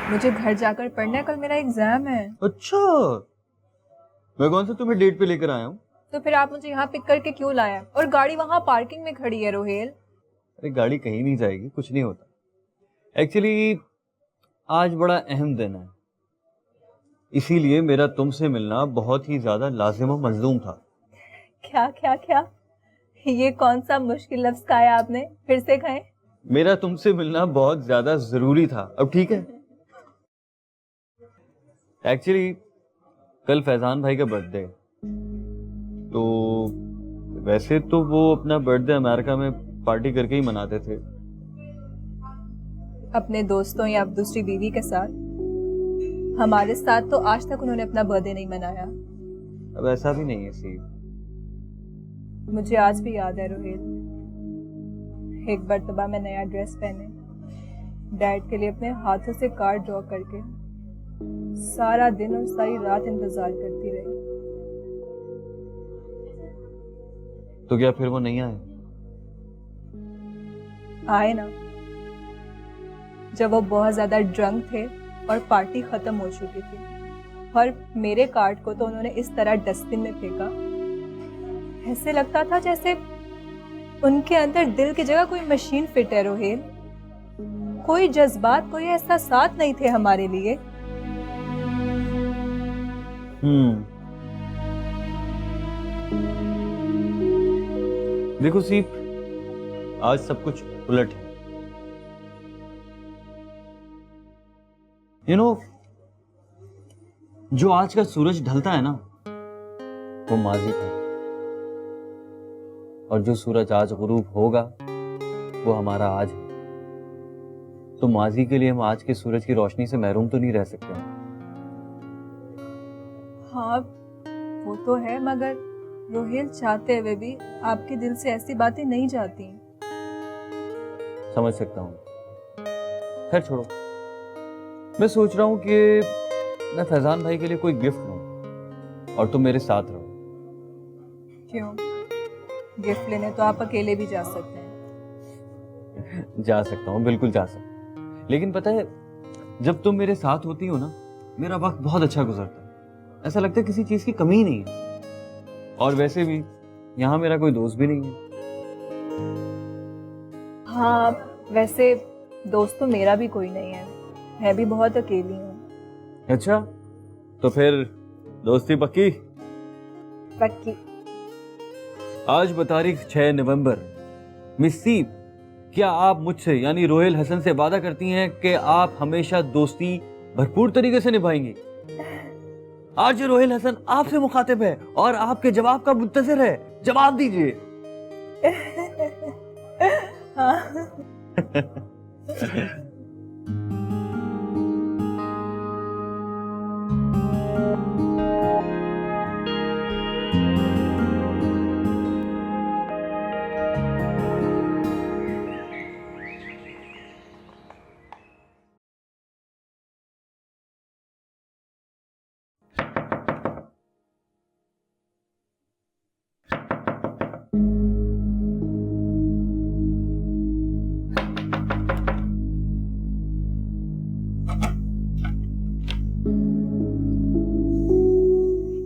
मुझे घर जाकर पढ़ना है, कल मेरा एग्जाम है। अच्छा, मैं कौन सा तुम्हें डेट पे लेकर आया हूँ? तो फिर आप मुझे यहाँ पिक करके क्यों लाया? और गाड़ी वहाँ पार्किंग में खड़ी है रोहेल। अरे गाड़ी कहीं नहीं जाएगी, कुछ नहीं होता। एक्चुअली आज बड़ा अहम दिन है, इसीलिए मेरा तुमसे मिलना बहुत ही ज्यादा लाजिम और मजलूम था। क्या क्या क्या? ये कौन सा मुश्किल लफ्ज खाया आपने? फिर से खाएं। मेरा तुमसे मिलना बहुत ज्यादा जरूरी था। अब ठीक है। एक्चुअली कल फैजान भाई का बर्थडे, तो वैसे तो वो अपना बर्थडे अमेरिका में पार्टी करके ही मनाते थे। अपने दोस्तों या दूसरी बीवी के साथ। हमारे साथ तो आज तक उन्होंने अपना बर्थडे नहीं मनाया। अब ऐसा भी नहीं है सी। मुझे आज भी याद है रोहित, एक मर्तबा मैं नया ड्रेस पहने डैड के लिए अपने हाथों से कार्ड ड्रॉ करके सारा दिन और सारी रात इंतजार करती रही। तो क्या फिर वो नहीं आए? आए ना, जब वो बहुत ज्यादा ड्रंक थे और पार्टी खत्म हो चुकी थी, और मेरे कार्ड को तो उन्होंने इस तरह डस्टबिन में फेंका, ऐसे लगता था जैसे उनके अंदर दिल की जगह कोई मशीन फिट है रोहेल। कोई जज्बात, कोई एहसासात नहीं थे हमारे लिए। देखो सीप, आज सब कुछ उलट है। यू नो, जो आज का सूरज ढलता है ना, वो माजी था, और जो सूरज आज गुरूब होगा वो हमारा आज है। तो माजी के लिए हम आज के सूरज की रोशनी से महरूम तो नहीं रह सकते। हाँ वो तो है, मगर रोहेल चाहते हुए भी आपके दिल से ऐसी बातें नहीं जाती। समझ सकता हूँ, खैर छोड़ो। मैं सोच रहा हूँ कि मैं फैजान भाई के लिए कोई गिफ्ट लूं और तुम मेरे साथ रहो। क्यों? गिफ्ट लेने तो आप अकेले भी जा सकते हैं। जा सकता हूँ, बिल्कुल जा सकता हूँ, लेकिन पता है जब तुम मेरे साथ होती हो ना, मेरा वक्त बहुत अच्छा गुजरता है। ऐसा लगता है किसी चीज की कमी ही नहीं है। और वैसे भी यहाँ मेरा कोई दोस्त भी नहीं है। हाँ वैसे दोस्त तो मेरा भी कोई नहीं है, मैं भी बहुत अकेली हूँ। अच्छा, तो फिर दोस्ती पक्की? पक्की। आज बतारीख 6 नवंबर। मिस सीप, क्या आप मुझसे यानी रोहेल हसन से वादा करती हैं कि आप हमेशा दोस्ती भरपूर तरीके से निभाएंगी? आज रोहेल हसन आपसे मुखातिब है और आपके जवाब का मुंतज़िर है। जवाब दीजिए। हाँ।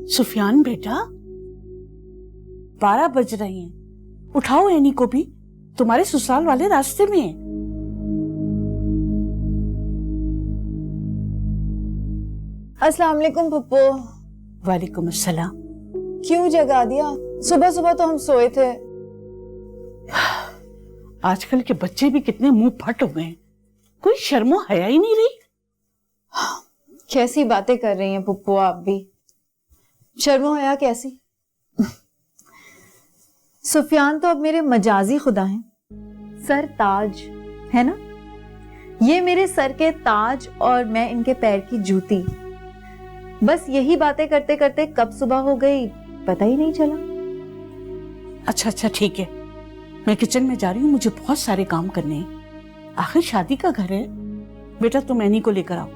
सुफियान बेटा, 12 बज रहे हैं, उठाओ एनी को भी, तुम्हारे ससुराल वाले रास्ते में हैं। अस्सलाम वालेकुम पप्पू। वालेकुम अस्सलाम। क्यों जगा दिया? सुबह सुबह तो हम सोए थे। आजकल के बच्चे भी कितने मुंह फट हुए हैं, कोई शर्मो हया ही नहीं रही। कैसी बातें कर रही हैं पप्पू आप भी, शर्मो हया कैसी? सुफियान तो अब मेरे मजाजी खुदा हैं, सर ताज है ना, ये मेरे सर के ताज और मैं इनके पैर की जूती। बस यही बातें करते करते कब सुबह हो गई पता ही नहीं चला। अच्छा ठीक है, मैं किचन में जा रही हूँ, मुझे बहुत सारे काम करने हैं। आखिर शादी का घर है। बेटा तुम एनी को लेकर आओ।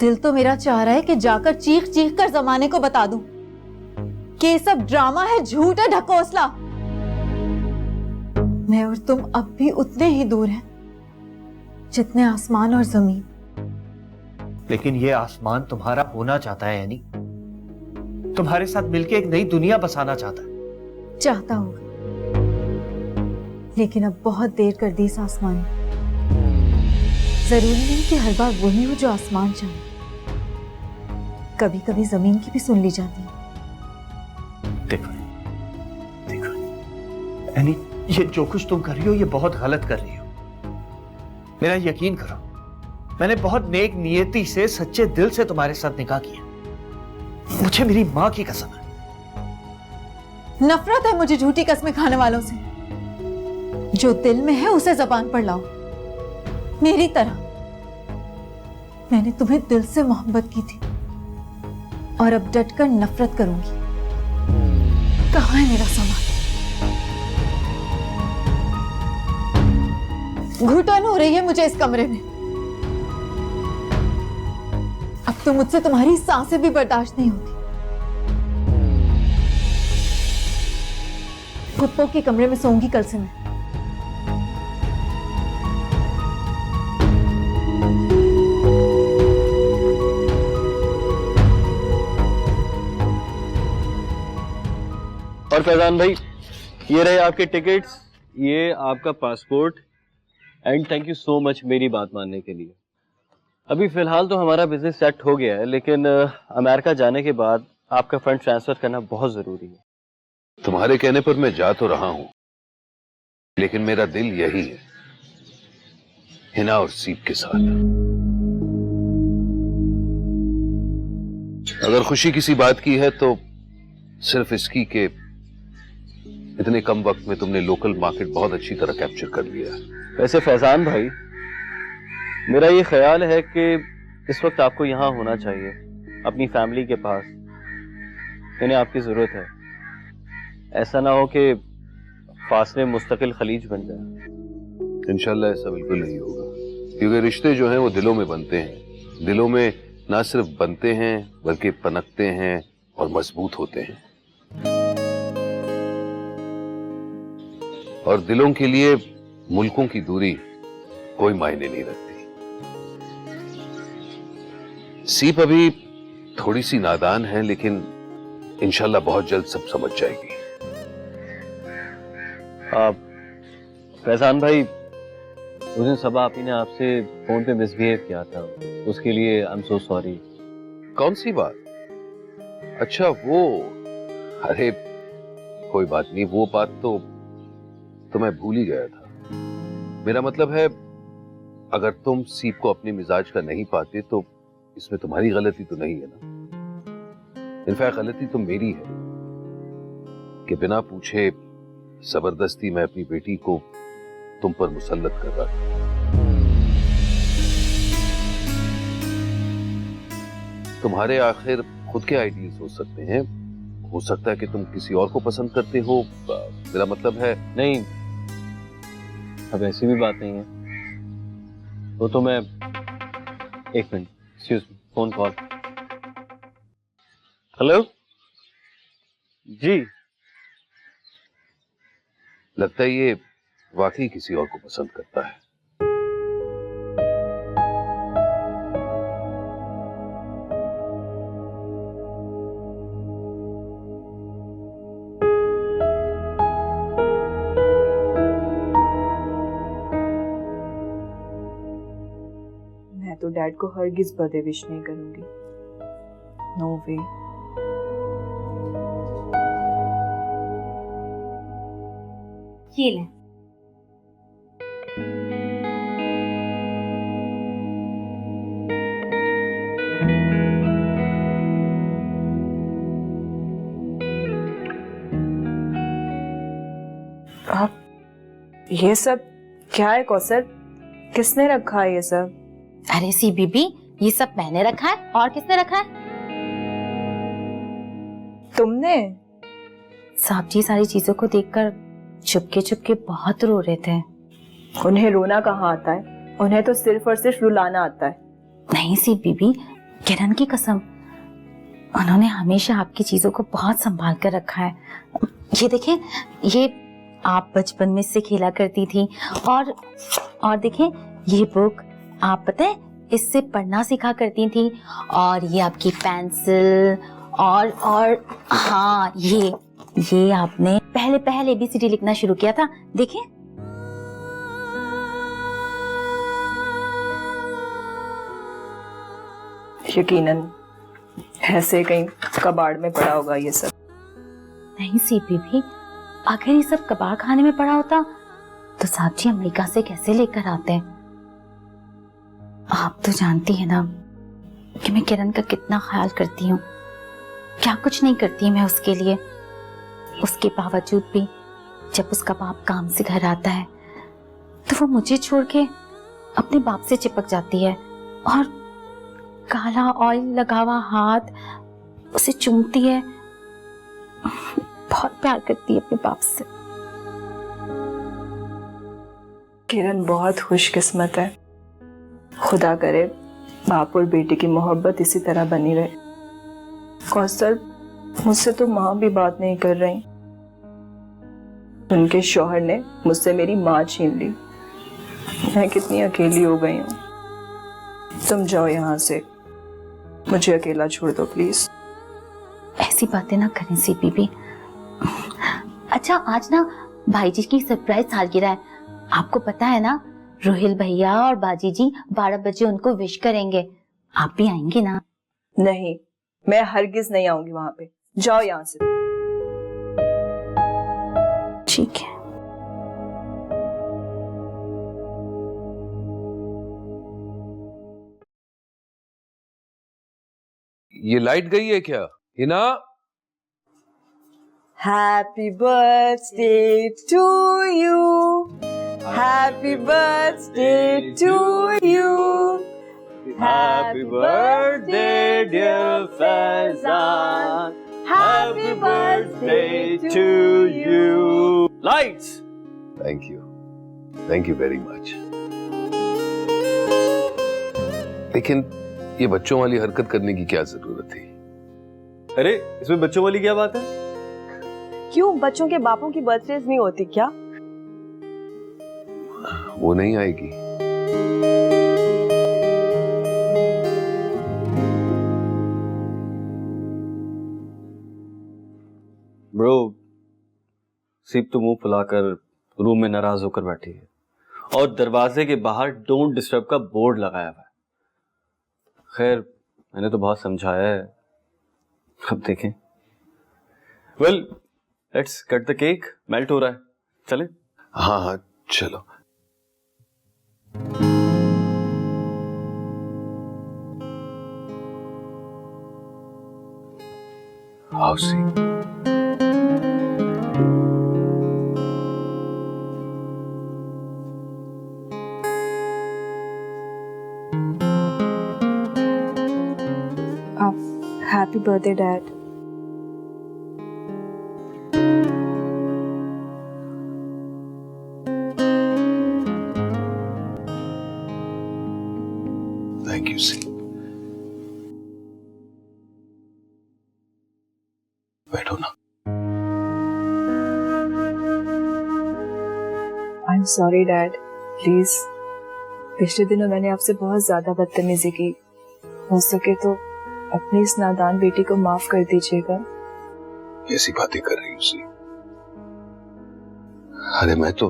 दिल तो मेरा चाह रहा है कि जाकर चीख चीख कर जमाने को बता दूं कि ये सब ड्रामा है, झूठ है, ढकोसला। मैं और तुम अब भी उतने ही दूर हैं जितने आसमान और जमीन। लेकिन ये आसमान तुम्हारा होना चाहता है यानी तुम्हारे साथ मिलके एक नई दुनिया बसाना चाहता है। चाहता होगा, लेकिन अब बहुत देर कर दी इस आसमान ने। जरूरी नहीं कि हर बार वही हो जो आसमान चाहे, कभी कभी जमीन की भी सुन ली जाती है। देखो देखो यानी ये जो कुछ तुम कर रही हो ये बहुत गलत कर रही हो। मेरा यकीन करो, मैंने बहुत नेक नियति से सच्चे दिल से तुम्हारे साथ निकाह किया। मुझे मेरी मां की कसम है। नफरत है मुझे झूठी कस्में खाने वालों से। जो दिल में है उसे जबान पर लाओ। मेरी तरह मैंने तुम्हें दिल से मोहब्बत की थी और अब डटकर नफरत करूंगी। कहां है मेरा सामान? घुटन हो रही है मुझे इस कमरे में। अब तो मुझसे तुम्हारी सांसें भी बर्दाश्त नहीं होती। कुप्पो के कमरे में सोऊंगी कल से मैं। और फैजान भाई, ये रहे आपके टिकट्स, ये आपका passport, and thank you so much मेरी बात मानने के लिए। अभी फिलहाल तो हमारा बिजनेस सेट हो गया है, लेकिन अमेरिका जाने के बाद आपका फंड ट्रांसफर करना बहुत जरूरी है। तुम्हारे कहने पर मैं जा तो रहा हूं, लेकिन मेरा दिल यही है, हिना और सीप के साथ। अगर खुशी किसी बात की है तो सिर्फ इसकी कि इतने कम वक्त में तुमने लोकल मार्केट बहुत अच्छी तरह कैप्चर कर लिया है। वैसे फैजान भाई, मेरा ये ख्याल है कि इस वक्त आपको यहाँ होना चाहिए, अपनी फैमिली के पास। इन्हें आपकी जरूरत है। ऐसा ना हो कि फासले मुस्तकिल खलीज बन जाए। इंशाल्लाह ऐसा बिल्कुल नहीं होगा, क्योंकि रिश्ते जो हैं वो दिलों में बनते हैं। दिलों में ना सिर्फ बनते हैं बल्कि पनपते हैं और मजबूत होते हैं। और दिलों के लिए मुल्कों की दूरी कोई मायने नहीं रखती। सीप अभी थोड़ी सी नादान है, लेकिन इंशाल्लाह बहुत जल्द सब समझ जाएगी। फैजान भाई, उस दिन सबा आपी ने आपसे फोन पे मिसबिहेव किया था, उसके लिए आई एम सो सॉरी। कौन सी बात? अच्छा वो, अरे कोई बात नहीं, वो बात तो मैं भूल ही गया था। मेरा मतलब है, अगर तुम सीप को अपने मिजाज का नहीं पाते तो इसमें तुम्हारी गलती तो नहीं है ना। इनफैक्ट गलती तो मेरी है कि बिना पूछे जबरदस्ती मैं अपनी बेटी को तुम पर मुसल्लत कर रहा था। तुम्हारे आखिर खुद के आइडियल्स हो सकते हैं, हो सकता है कि तुम किसी और को पसंद करते हो। मेरा मतलब है, नहीं, अब ऐसी भी बात नहीं है। वो तो मैं, एक minute, excuse me, phone call. Hello जी, लगता है ये वाकई किसी और को पसंद करता है। मैं तो डैड को हरगिज बर्थडे विश नहीं करूंगी। नो वे। ये ले। आप ये सब क्या है कौसर? किसने रखा है ये सब? अरे सी बीबी, ये सब मैंने रखा है, और किसने रखा है? तुमने? साहब जी सारी चीजों को देखकर चुपके बहुत रो रहे थे। उन्हें रोना कहाँ आता है? उन्हें तो सिर्फ और सिर्फ रुलाना आता है। नहीं सी बीबी, किरण की कसम, उन्होंने हमेशा आपकी चीजों को बहुत संभाल कर रखा है। ये देखें, ये आप बचपन में इससे खेला करती थी। और देखें, ये बुक आप पता है इससे पढ़ना सीखा करती थी। और ये आपकी पेंसिल और हाँ, ये आपने पहले ABCD लिखना शुरू किया था, देखें। यकीनन ऐसे कहीं कबाड़ में पड़ा होगा ये सब। नहीं सीपी भी, अगर ये सब कबाड़ खाने में पड़ा होता तो साहब जी अमेरिका से कैसे लेकर आते? आप तो जानती है ना कि मैं किरण का कितना ख्याल करती हूँ, क्या कुछ नहीं करती मैं उसके लिए। उसके बावजूद भी जब उसका बाप काम से घर आता है तो वो मुझे छोड़ के अपने बाप से चिपक जाती है और काला ऑयल लगा हुआ हाथ उसे चूमती है। बहुत प्यार करती है अपने बाप से। किरण बहुत खुशकिस्मत है। खुदा करे बाप और बेटी की मोहब्बत इसी तरह बनी रहे। कौसर, मुझसे तो माँ भी बात नहीं कर रही। उनके शौहर ने मुझसे मेरी माँ छीन ली। मैं कितनी अकेली हो गई हूँ। तुम जाओ यहाँ से, मुझे अकेला छोड़ दो प्लीज। ऐसी बातें ना करें सीपी भी। अच्छा, आज ना भाई जी की सरप्राइज सालगिरह है, आपको पता है ना। रोहिल भैया और बाजी जी 12 बजे उनको विश करेंगे। आप भी आएंगे ना? नहीं, मैं हरगिज नहीं आऊंगी वहां पे। जाओ यहाँ से। ठीक है। ये लाइट गई है क्या Hina? Happy birthday to you. Happy birthday to you. Happy birthday dear Faizan. Happy birthday to you. Lights. Thank you very much. लेकिन ये बच्चों वाली हरकत करने की क्या जरूरत थी? अरे इसमें बच्चों वाली क्या बात है? क्यों, बच्चों के बापों की बर्थडेज नहीं होती क्या? वो नहीं आएगी। ब्रो, सिर्फ तो मुंह फुलाकर रूम में नाराज होकर बैठी है और दरवाजे के बाहर डोंट डिस्टर्ब का बोर्ड लगाया हुआ है। खैर, मैंने तो बहुत समझाया है, अब देखें। Well, let's cut the cake. Melt हो रहा है, चलें? हाँ चलो। आओ सी। Happy birthday, Dad. Thank you सी। बैठो ना। I'm sorry, Dad. Please. पिछले दिनों मैंने आपसे बहुत ज्यादा बदतमीजी की। हो सके तो अपनी इस नादान बेटी को माफ कर दीजिएगा। कैसी बातें कर रही हो सी? अरे मैं तो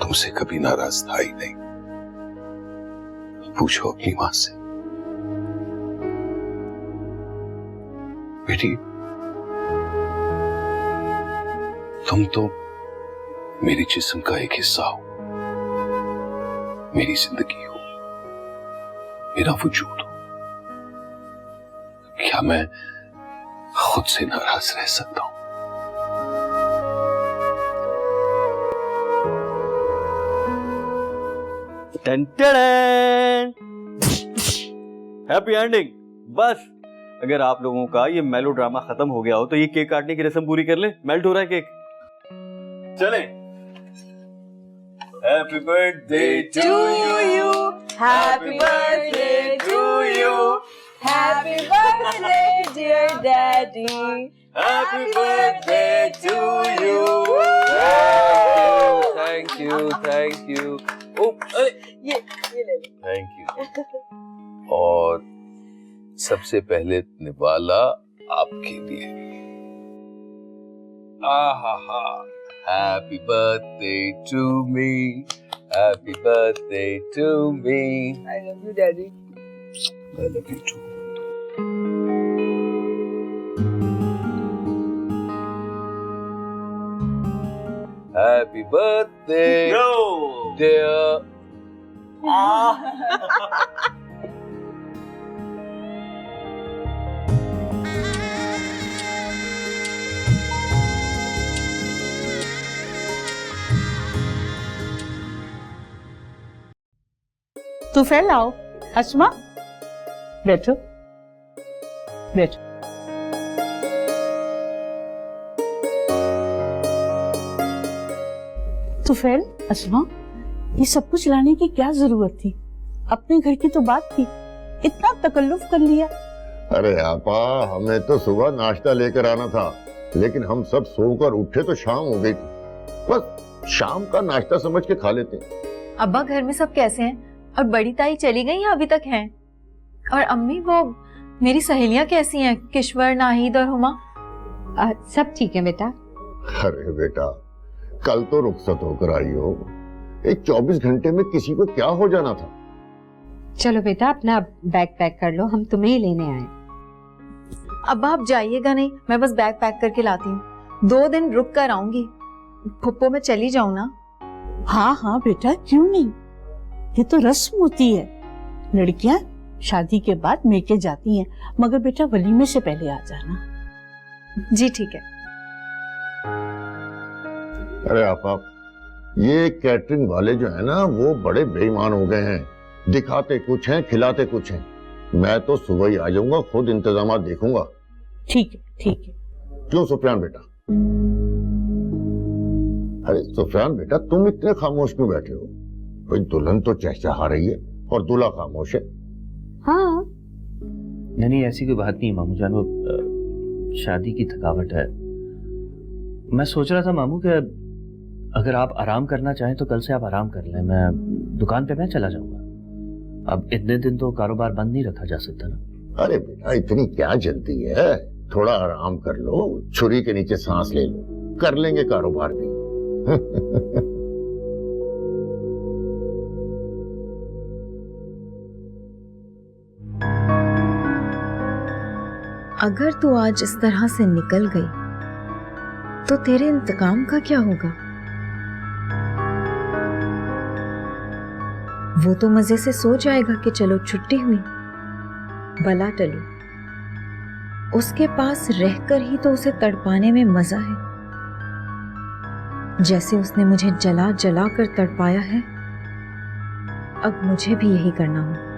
तुमसे कभी नाराज था ही नहीं। पूछो अपनी मां से। बेटी, तुम तो मेरी जिस्म का एक हिस्सा हो, मेरी जिंदगी हो, मेरा वजूद हो। क्या मैं खुद से नाराज रह सकता हूं? Happy ending. बस अगर आप लोगों का ये मेलो ड्रामा खत्म हो गया हो तो ये केक काटने की रस्म पूरी कर ले। मेल्ट हो रहा है केक, चले। Happy birthday to you, Happy birthday to you. Happy birthday, dear daddy. Happy birthday to you. Thank you, thank you. ये ले लो. Thank you. और सबसे पहले निवाला आपके लिए. आहा, Happy birthday to me. Happy birthday to me. I love you, daddy. I love you too. Happy birthday, dear. तू फैलाओ अस्मा, बैठो बैठो। तुफैल, अस्मा, ये सब कुछ लाने की क्या जरूरत थी? अपने घर की तो बात थी, इतना तकल्लुफ कर लिया। अरे आपा, हमें तो सुबह नाश्ता लेकर आना था, लेकिन हम सब सोकर उठे तो शाम हो गई थी। बस शाम का नाश्ता समझ के खा लेते। अब्बा, घर में सब कैसे हैं? और बड़ी ताई चली गई या अभी तक हैं? और अम्मी, वो मेरी सहेलियां कैसी हैं? किश्वर, नाहिद और हुमा? सब ठीक है बेटा। अरे बेटा, कल तो रुखसत होकर आई हो, एक 24 घंटे में किसी को क्या हो जाना था। चलो बेटा, अपना बैग पैक कर लो, हम तुम्हें ही लेने आए। अब्बा, आप जाइएगा नहीं, मैं बस बैग पैक करके लाती हूँ। 2 दिन रुक कर आऊंगी। फुप्पो, मैं चली जाऊँ ना? हाँ हाँ बेटा, क्यों नहीं, ये तो रस्म होती है। लड़कियां शादी के बाद मेके जाती हैं, मगर बेटा वलीमे से पहले आ जाना। जी ठीक है। अरे आपा, ये कैटरिंग वाले जो है ना, वो बड़े बेईमान हो गए हैं। दिखाते कुछ हैं, खिलाते कुछ हैं। मैं तो सुबह ही आ जाऊंगा, खुद इंतजाम देखूंगा। ठीक है ठीक है। क्यों सुफियान बेटा? अरे सुफियान बेटा, तुम इतने खामोश क्यों बैठे हो? भाई, दुल्हन तो चहचहा रही है और दूल्हा खामोश है। हाँ, नहीं, ऐसी कोई बात नहीं मामू जान, वो शादी की थकावट है। मैं सोच रहा था मामू कि अगर आप आराम करना चाहें तो कल से आप आराम कर लें, मैं दुकान पे मैं चला जाऊंगा। अब इतने दिन तो कारोबार बंद नहीं रखा जा सकता ना। अरे बेटा, इतनी क्या जल्दी है? थोड़ा आराम कर लो, छुरी के नीचे सांस ले लो, कर लेंगे कारोबार भी। अगर तू आज इस तरह से निकल गई तो तेरे इंतकाम का क्या होगा? वो तो मजे से सो जाएगा कि चलो छुट्टी हुई, बला टली। उसके पास रहकर ही तो उसे तड़पाने में मजा है। जैसे उसने मुझे जला जला कर तड़पाया है, अब मुझे भी यही करना होगा।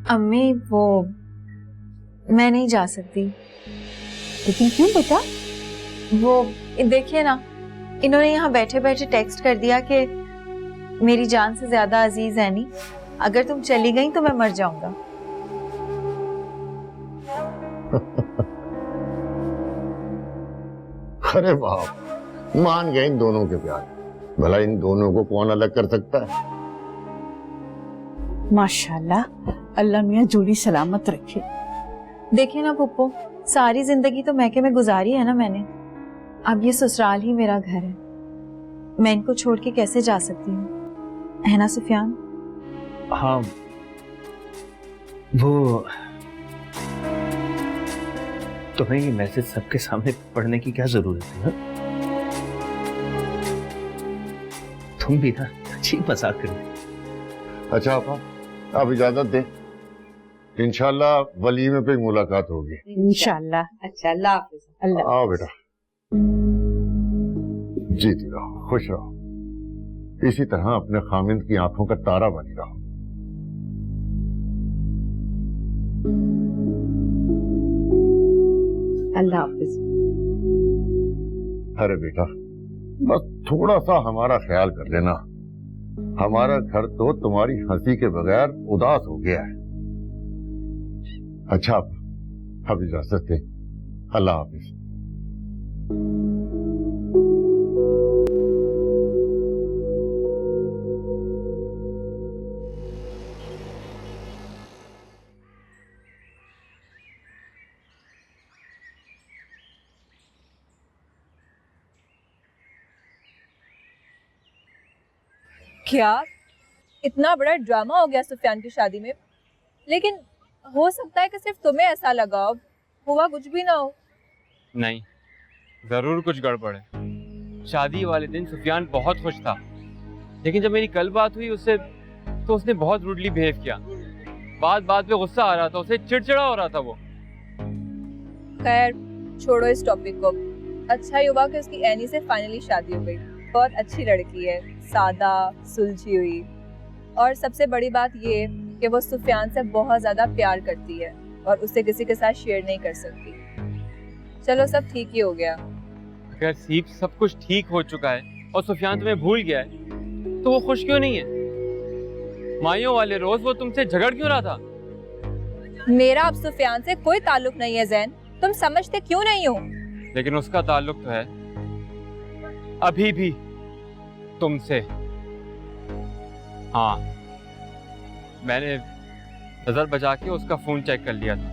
अम्मी, वो मैं नहीं जा सकती। लेकिन क्यों बेटा? वो देखिए ना, इन्होंने यहाँ बैठे बैठे टेक्स्ट कर दिया कि मेरी जान से ज्यादा अजीज है नहीं, अगर तुम चली गई तो मैं मर जाऊंगा। अरे वाह, मान गए इन दोनों के प्यार। भला इन दोनों को कौन अलग कर सकता है? माशाल्लाह, अल्लाह मियां जोड़ी सलामत रखे। देखिए ना पुप्पो, सारी जिंदगी तो मैके में गुजारी है ना मैंने, अब ये ससुराल ही मेरा घर है। मैं इनको छोड़ के कैसे जा सकती हूँ, है ना सुफियान? हाँ, वो तुम्हें ये मैसेज सबके सामने पढ़ने की क्या जरूरत है? हा? तुम भी ना अच्छी मजाक कर रहे। अच्छा आपा, आप इजाजत दें, इंशाल्लाह वलीमे पे मुलाकात होगी। इंशाल्लाह। अच्छा, अल्लाह हाफिज। अल्लाह। आओ बेटा, जीती रहो, खुश रहो, इसी तरह अपने खामिंद की आंखों का तारा बनी रहो। अल्लाह हाफिज। अरे बेटा, बस थोड़ा सा हमारा ख्याल कर लेना। हमारा घर तो तुम्हारी हंसी के बगैर उदास हो गया है। अच्छा अब इजाजत दे, अल्लाह हाफिज। क्या इतना बड़ा ड्रामा हो गया सुफियान की शादी में? लेकिन हो सकता है कि सिर्फ तुम्हें ऐसा लगा हो, हुआ कुछ भी ना हो। नहीं, जरूर कुछ गड़बड़ है। शादी वाले दिन सुफियान बहुत खुश था, लेकिन जब मेरी कल बात हुई उससे तो उसने बहुत रूडली बिहेव किया। बात बात पे गुस्सा आ रहा था, उसे चिड़चिड़ा हो रहा था वो। खैर छोड़ो इस टॉपिक को। अच्छा ही हुआ कि उसकी एनी से फाइनली शादी हो गई। बहुत अच्छी लड़की है, सादा, सुलझी हुई, और सबसे बड़ी बात ये कि वो सुफियान से बहुत ज्यादा प्यार करती है और उसे किसी के साथ शेयर नहीं कर सकती। चलो सब ठीक ही हो गया। अगर सीप सब कुछ ठीक हो चुका है और सुफियान तुम्हें भूल गया है तो वो खुश क्यों नहीं है? माइयों वाले रोज वो तुमसे झगड़ क्यों रहा था? मेरा अब सुफियान से कोई ताल्लुक नहीं है जैन, तुम समझते क्यों नहीं हो? लेकिन उसका ताल्लुक तो है अभी भी तुमसे। हाँ, मैंने नजर बचा के उसका फोन चेक कर लिया था,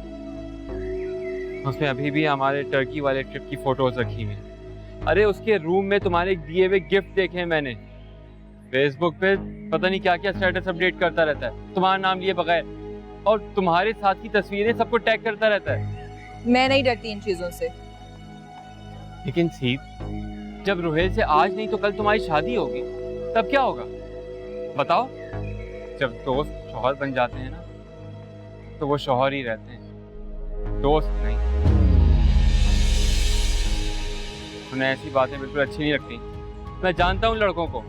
उसमें अभी भी हमारे टर्की वाले ट्रिप की फोटोज रखी हुई। अरे उसके रूम में तुम्हारे दिए हुए गिफ्ट देखे मैंने। फेसबुक पे पता नहीं क्या क्या स्टेटस अपडेट करता रहता है तुम्हारा नाम लिए बगैर, और तुम्हारे साथ की तस्वीरें सबको टैग करता रहता है। मैं नहीं डरती इन चीजों से। लेकिन सीप, जब रुहेल से आज नहीं तो कल तुम्हारी शादी होगी तब क्या होगा बताओ? जब दोस्त शौहर बन जाते हैं ना तो वो शौहर ही रहते हैं, दोस्त नहीं। उन्हें ऐसी बातें बिल्कुल अच्छी नहीं लगती। मैं जानता हूँ लड़कों को।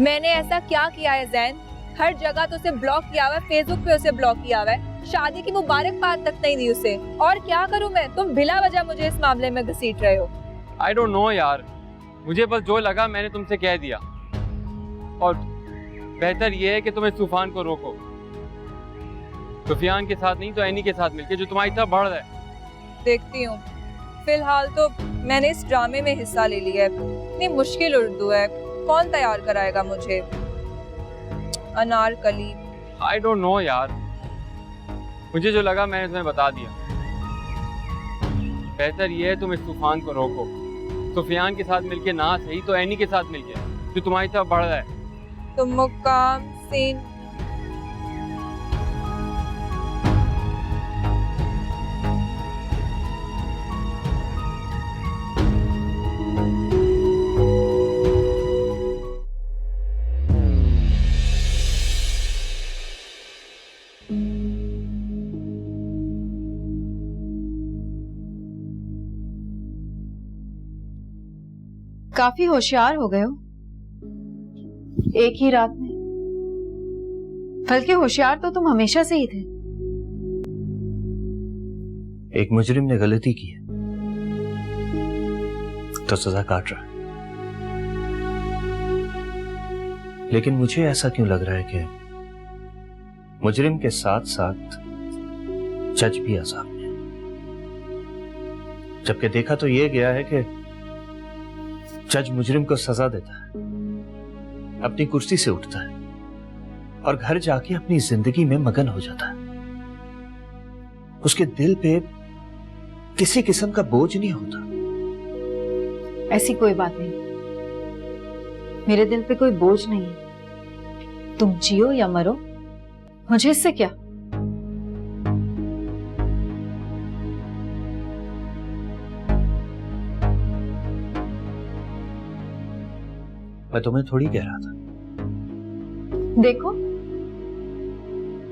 मैंने ऐसा क्या किया है जैन? हर जगह तो उसे ब्लॉक किया हुआ है, फेसबुक पे उसे ब्लॉक किया हुआ है, शादी की मुबारकबाद तक नहीं दी उसे। और क्या करूं मैं? तुम बिला वजह मुझे इस मामले में घसीट रहे हो। आई डोंट नो यार, मुझे बस जो लगा मैंने तुमसे कह दिया, और बेहतर ये है कि तुम इस तूफान को रोको। सुफियान के साथ नहीं तो एनी के साथ मिलके, जो तुम्हारी तरफ बढ़ रहा है। देखती हूँ। फिलहाल तो मैंने इस ड्रामे में हिस्सा ले लिया है। इतनी मुश्किल उर्दू है, कौन तैयार कराएगा मुझे? अनारकली। आई डोंट नो यार, मुझे जो लगा मैंने तुम्हें बता दिया। बेहतर ये है तुम इस तूफान को रोको। सुफियान के साथ मिलके ना सही तो एनी के साथ मिलके, जो तुम्हारी तरफ बढ़ रहा है। तुम मुकाम सीन। काफी होशियार हो गए हो एक ही रात में। बल्कि होशियार तो तुम हमेशा से ही थे। एक मुजरिम ने गलती की है तो सजा काट रहा है, लेकिन मुझे ऐसा क्यों लग रहा है कि मुजरिम के साथ साथ जज भी अज़ाब में है। जबकि देखा तो ये गया है कि जज मुजरिम को सजा देता है, अपनी कुर्सी से उठता है और घर जाके अपनी जिंदगी में मगन हो जाता है। उसके दिल पे किसी किस्म का बोझ नहीं होता। ऐसी कोई बात नहीं, मेरे दिल पे कोई बोझ नहीं है। तुम जियो या मरो, मुझे इससे क्या। मैं तुम्हें थोड़ी कह रहा था। देखो,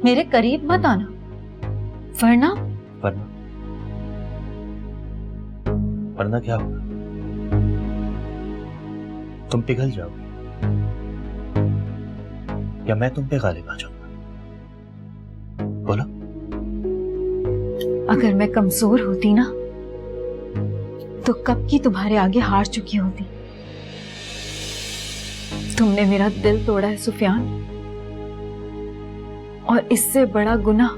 मेरे करीब मत आना, वरना क्या होगा? तुम पिघल जाओगे या मैं तुम पे गालिब आ जाऊंगा? बोलो। अगर मैं कमजोर होती ना तो कब की तुम्हारे आगे हार चुकी होती। तुमने मेरा दिल तोड़ा है सुफियान, और इससे बड़ा गुनाह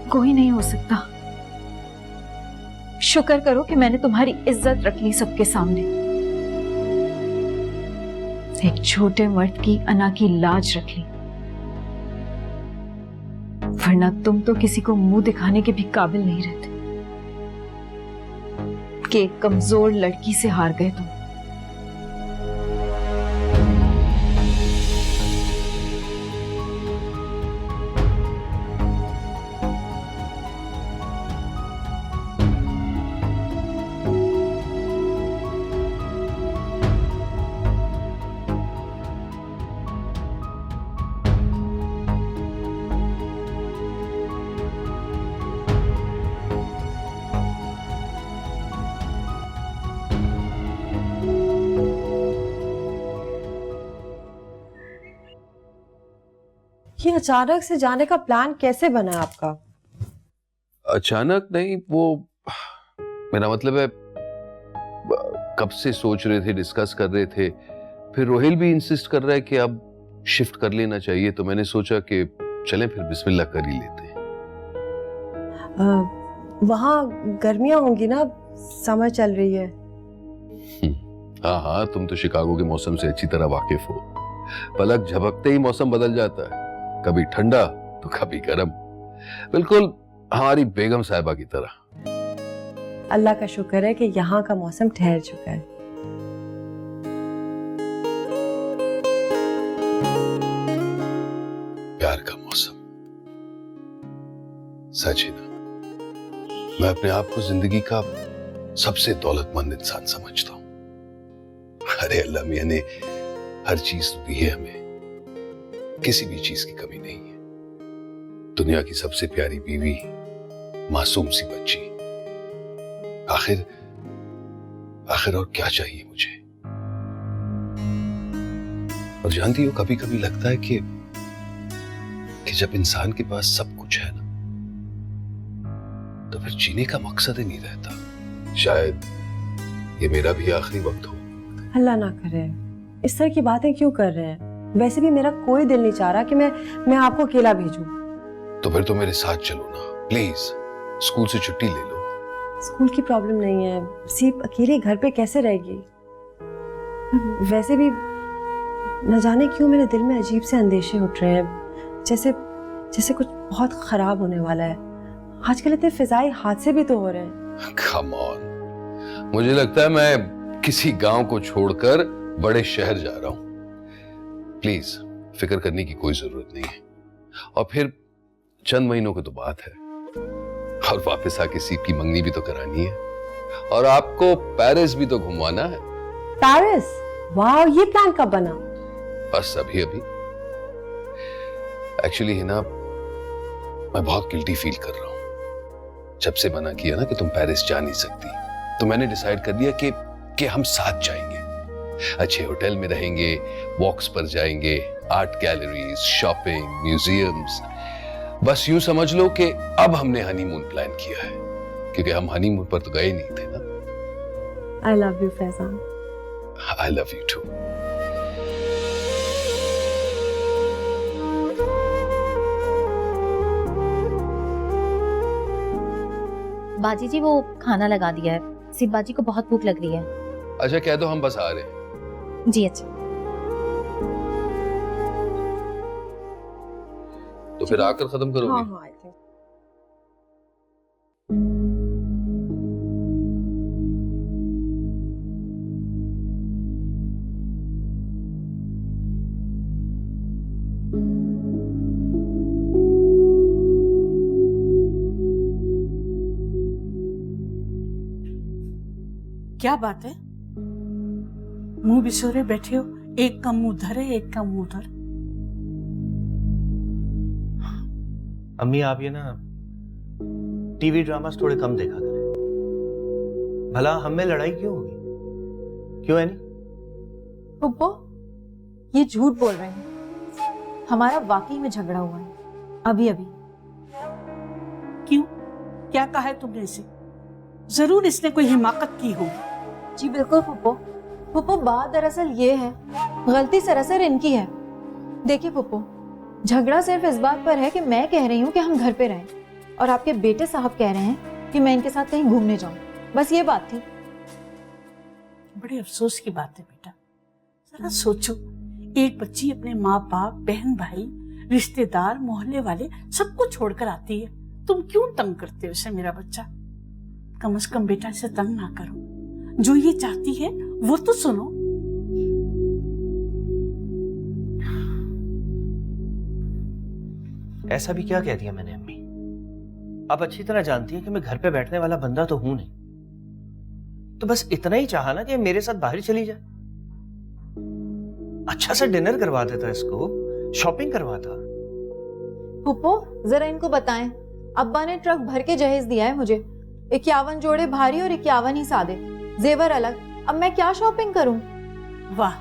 कोई नहीं हो सकता। शुक्र करो कि मैंने तुम्हारी इज्जत रख ली सबके सामने। एक छोटे मर्द की अना की लाज रख ली, वरना तुम तो किसी को मुंह दिखाने के भी काबिल नहीं रहते कि एक कमजोर लड़की से हार गए तुम। ये अचानक से जाने का प्लान कैसे बना आपका? अचानक नहीं, वो मेरा मतलब है कब से सोच रहे थे, डिस्कस कर रहे थे। फिर रोहिल भी इंसिस्ट कर रहा है कि अब शिफ्ट कर लेना चाहिए, तो मैंने सोचा कि चलें फिर बिस्मिल्लाह कर ही लेते हैं। वहाँ गर्मियां होंगी ना, समर चल रही है। हाँ हाँ, तुम तो शिकागो के मौसम से अच्छी तरह वाकिफ हो। पलक झपकते ही मौसम बदल जाता है, कभी ठंडा तो कभी गर्म, बिल्कुल हमारी बेगम साहिबा की तरह। अल्लाह का शुक्र है कि यहाँ का मौसम ठहर चुका है। प्यार का मौसम, सच ही ना। मैं अपने आप को जिंदगी का सबसे दौलतमंद इंसान समझता हूं। अरे अल्लाह मियां ने हर चीज दी है हमें, किसी भी चीज की कमी नहीं है। दुनिया की सबसे प्यारी बीवी, मासूम सी बच्ची, आखिर और क्या चाहिए मुझे। और जानती हो, कभी कभी लगता है कि जब इंसान के पास सब कुछ है ना, तो फिर जीने का मकसद ही नहीं रहता। शायद ये मेरा भी आखिरी वक्त हो। अल्लाह ना करे, इस तरह की बातें क्यों कर रहे हैं? वैसे भी मेरा कोई दिल नहीं चाह रहा कि मैं आपको अकेला भेजूं। तो फिर तो मेरे साथ चलो ना प्लीज, स्कूल से छुट्टी ले लो। स्कूल की प्रॉब्लम नहीं है, सिर्फ अकेले घर पे कैसे रहेगी? वैसे भी न जाने क्यों मेरे दिल में अजीब से अंदेशे उठ रहे हैं, जैसे कुछ बहुत खराब होने वाला है। आजकल इतने फिजाई हादसे भी तो हो रहे हैं। कम ऑन, मुझे लगता है मैं किसी गांव को छोड़कर बड़े शहर जा रहा हूं। प्लीज फिक्र करने की कोई जरूरत नहीं है। और फिर चंद महीनों की तो बात है, और वापस आके सीप की मंगनी भी तो करानी है, और आपको पेरिस भी तो घुमाना है। पेरिस? वाह, ये प्लान कब बना? बस अभी एक्चुअली है ना, मैं बहुत गिल्टी फील कर रहा हूं। जब से मना किया ना कि तुम पेरिस जा नहीं सकती, तो मैंने डिसाइड कर लिया कि हम साथ जाएंगे। अच्छे होटल में रहेंगे, वॉक्स पर जाएंगे, आर्ट गैलरीज, शॉपिंग, म्यूजियम्स। बस यूं समझ लो कि अब हमने हनीमून प्लान किया है, क्योंकि हम हनीमून पर तो गए नहीं थे ना। I love you Faizan. I love you too. बाजी जी, वो खाना लगा दिया है। सिर्फ बाजी को बहुत भूख लग रही है। अच्छा कह दो हम बस आ रहे हैं। जी अच्छा। तो फिर आकर खत्म करोगे? हाँ हाँ, I think। क्या बात है? मुंह बिसोरे बैठे हो, एक का मुंह उधर है, एक का मुंह उधर। अम्मी आप ये ना टीवी ड्रामास थोड़े कम देखा करें। भला हम में लड़ाई क्यों होगी? क्यों है नहीं? पुप्पो, ये झूठ बोल रहे हैं। हमारा वाकई में झगड़ा हुआ है, अभी अभी। क्यों? क्या कहा है तुमने इसे? जरूर इसने कोई हिमाकत की होगी। जी बिल्कुल पुप्पो, पुप्पो बात दरअसल ये है, गलती सरासर इनकी है। देखिए पुप्पो, झगड़ा सिर्फ इस बात पर है कि मैं कह रही हूँ कि हम घर पे रहें और आपके बेटे साहब कह रहे हैं कि मैं इनके साथ कहीं घूमने जाऊं। बस ये बात थी। बड़े अफसोस की बात है बेटा, जरा सोचो, एक बच्ची अपने माँ बाप, बहन भाई, रिश्तेदार, मोहल्ले वाले सबको छोड़कर आती है। तुम क्यों तंग करते हो इसे? मेरा बच्चा, कम से कम बेटा इसे तंग ना करो। जो ये चाहती है वो तो सुनो। ऐसा भी क्या कह दिया मैंने अम्मी? आप अच्छी तरह जानती हैं कि मैं घर पे बैठने वाला बंदा तो हूं नहीं। तो बस इतना ही चाहा ना कि मेरे साथ बाहर चली जाए, अच्छा सा डिनर करवा देता, इसको शॉपिंग करवाता। पुप्पो जरा इनको बताएं, अब्बा ने ट्रक भर के जहेज दिया है मुझे, 51 जोड़े भारी और 51 ही सादे, जेवर अलग। अब मैं क्या शॉपिंग करूं? वाह,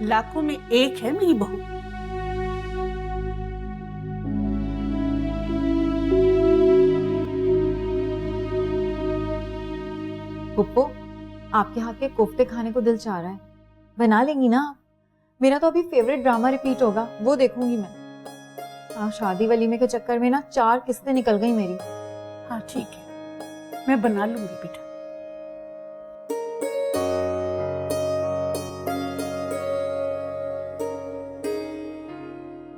लाखों में एक है मेरी बहू। पुप्पो, आपके हाथ के कोफ्ते खाने को दिल चाह रहा है, बना लेंगी ना आप? मेरा तो अभी फेवरेट ड्रामा रिपीट होगा, वो देखूंगी मैं। शादी वलीमे के चक्कर में ना 4 किस्तें निकल गई मेरी। हाँ ठीक है, मैं बना लूंगी बेटा।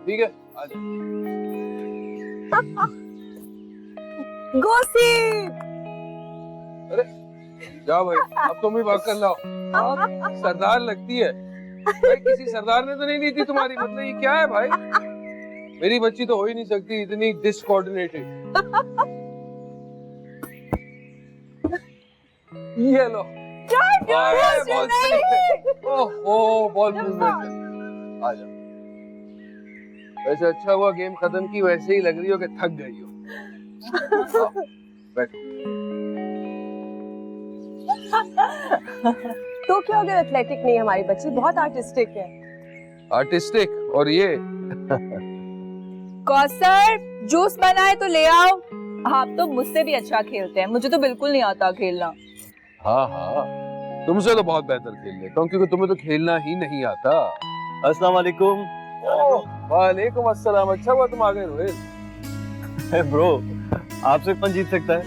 ठीक है, गोसिप। अरे जाओ भाई, अब तुम ही भाग कर लाओ। आप सरदार लगती है भाई, किसी सरदार ने तो नहीं ली थी तुम्हारी, मतलब ये क्या है भाई? मेरी बच्ची तो हो ही नहीं सकती इतनी डिसकोऑर्डिनेटेड। ये लो, बॉल सही है। ओहो, बॉल मूवमेंट। आ जाओ। वैसे अच्छा हुआ गेम खत्म की, वैसे ही लग रही हो कि थक गई हो। बैठो। तो क्या अगर एथलेटिक नहीं है हमारी बच्ची, बहुत आर्टिस्टिक है। आर्टिस्टिक? और ये कौसर, जूस बनाए तो ले आओ। आप तो मुझसे भी अच्छा खेलते हैं, मुझे तो बिल्कुल नहीं आता खेलना। हाँ हाँ, तुमसे तो बहुत बेहतर खेल लेता हूँ, क्योंकि तुम्हें तो खेलना ही नहीं आता। अस्सलाम वालेकुम। वालेकुम अस्सलाम। अच्छा हुआ तुम आ गए रोहिल। ब्रो, आपसे कौन जीत सकता है?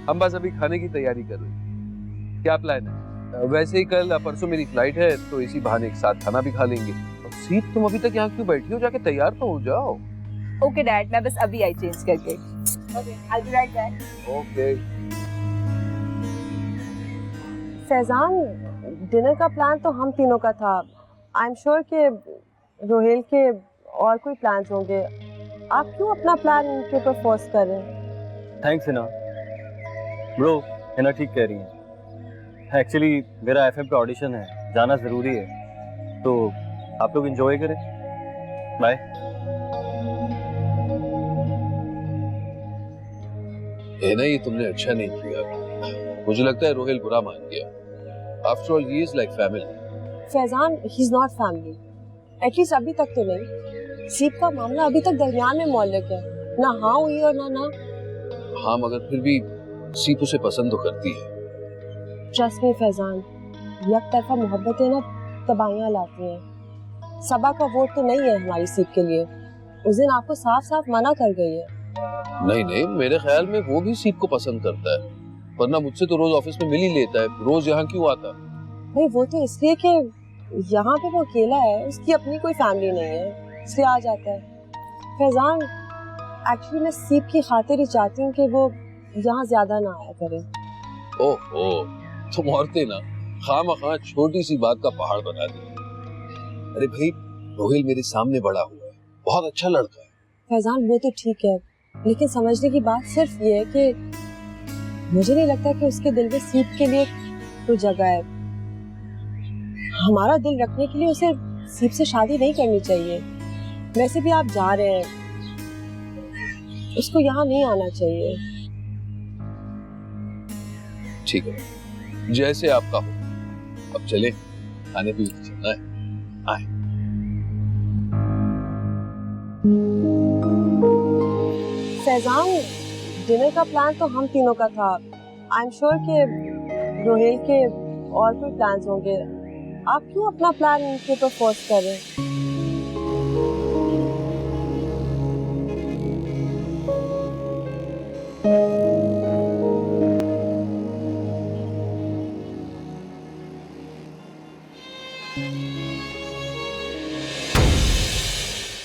हम बस अभी खाने की तैयारी कर रहे हैं। क्या प्लान है? वैसे ही कल परसों मेरी फ्लाइट है, तो इसी बहाने एक साथ खाना भी खा लेंगे। और सीट, तुम अभी तक यहाँ क्यों बैठी हो? जाके तैयार तो हो जाओ। ओके डैड, मैं बस अभी आई चेंज करके। Okay, I will be right back. Okay. Faizan, dinner का प्लान तो हम तीनों का था। आई एम श्योर कि रोहेल के और कोई प्लान्स होंगे। आप क्यों अपना प्लान इनके ऊपर फोर्स कर रहे हैं? थैंक्स हिना। ब्रो, हिना ठीक कह रही है। एक्चुअली मेरा एफएम पे ऑडिशन है, जाना ज़रूरी है, तो आप लोग एंजॉय करें। बाय। है ना, ये तुमने अच्छा नहीं किया। मुझे लगता है रोहिल बुरा मान गया। After all he is like family. Faizan, he is not family, at least अभी तक तो नहीं। सीप का मामला अभी तक दरमियान में मौलिक है, ना हाँ हुई और ना। हाँ, मगर फिर भी सीप उसे पसंद तो करती है। ट्रस्ट मी फैजान, एक तरफा मोहब्बतें ना तबाहियां लाती हैं। सबा का वोट तो नहीं है हमारी सीप के लिए। उस दिन आपको साफ साफ मना कर गई है। नहीं नहीं, मेरे ख्याल में वो भी सीप को पसंद करता है, वरना मुझसे तो रोज ऑफिस में मिल ही लेता है। रोज यहाँ क्यों आता? भाई वो तो इसलिए कि यहाँ पे वो अकेला है, उसकी अपनी कोई फैमिली नहीं है, इसलिए आ जाता है। फैजान, एक्चुअली मैं सीप की खातिर ही चाहती हूँ कि वो यहाँ ज्यादा ना आया करे। ओहो, तुम औरतें ना खामखा छोटी सी बात का पहाड़ बना दी। अरे भाई, रोहिल मेरे सामने बड़ा हुआ है, बहुत अच्छा लड़का है। फैजान, वो तो ठीक है, लेकिन समझने की बात सिर्फ ये है कि मुझे नहीं लगता कि उसके दिल में सीप के लिए कोई जगह है। हमारा दिल रखने के लिए उसे सीप से शादी नहीं करनी चाहिए। वैसे भी आप जा रहे हैं, उसको यहाँ नहीं आना चाहिए। ठीक है, जैसे आपका हो। अब चले, खाने पीने चलना है। आए। फैजान, डिनर का प्लान तो हम तीनों का था। आई एम श्योर कि रोहेल के और कोई प्लान्स होंगे। आप क्यों अपना प्लान उनके ऊपर फोर्स कर रहे हैं?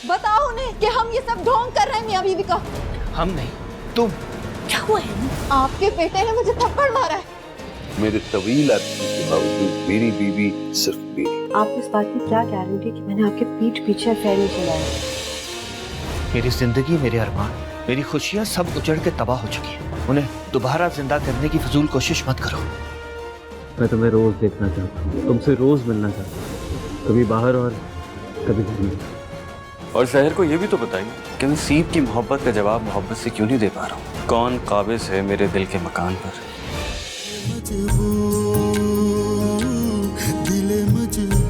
बताओ उन्हें कि हम ये सब ढोंग कर रहे हैं मियां बीवी का। हम नहीं, तुम। क्या हुआ है? आपके बेटे ने मुझे थप्पड़ मारा है। मेरे तवील आदमी के बावजूद मेरी बीवी सिर्फ मेरी। आपको इस बात की क्या गारंटी कि मैंने आपके पीठ पीछे अफेयर नहीं चलाया? मेरी जिंदगी, मेरे अरमान, मेरी खुशियां सब उजड़ के तबाह हो चुकी हैं। उन्हें दोबारा जिंदा करने की फजूल कोशिश मत करो। मैं तुम्हें रोज देखना चाहता हूँ, तुमसे रोज मिलना चाहता हूँ, कभी बाहर और कभी घर में। और शहर को ये भी तो बताइए कि मैं सीप की मोहब्बत का जवाब मोहब्बत से क्यों नहीं दे पा रहा हूँ। कौन काबिज है मेरे दिल के मकान पर। दिल मजबूर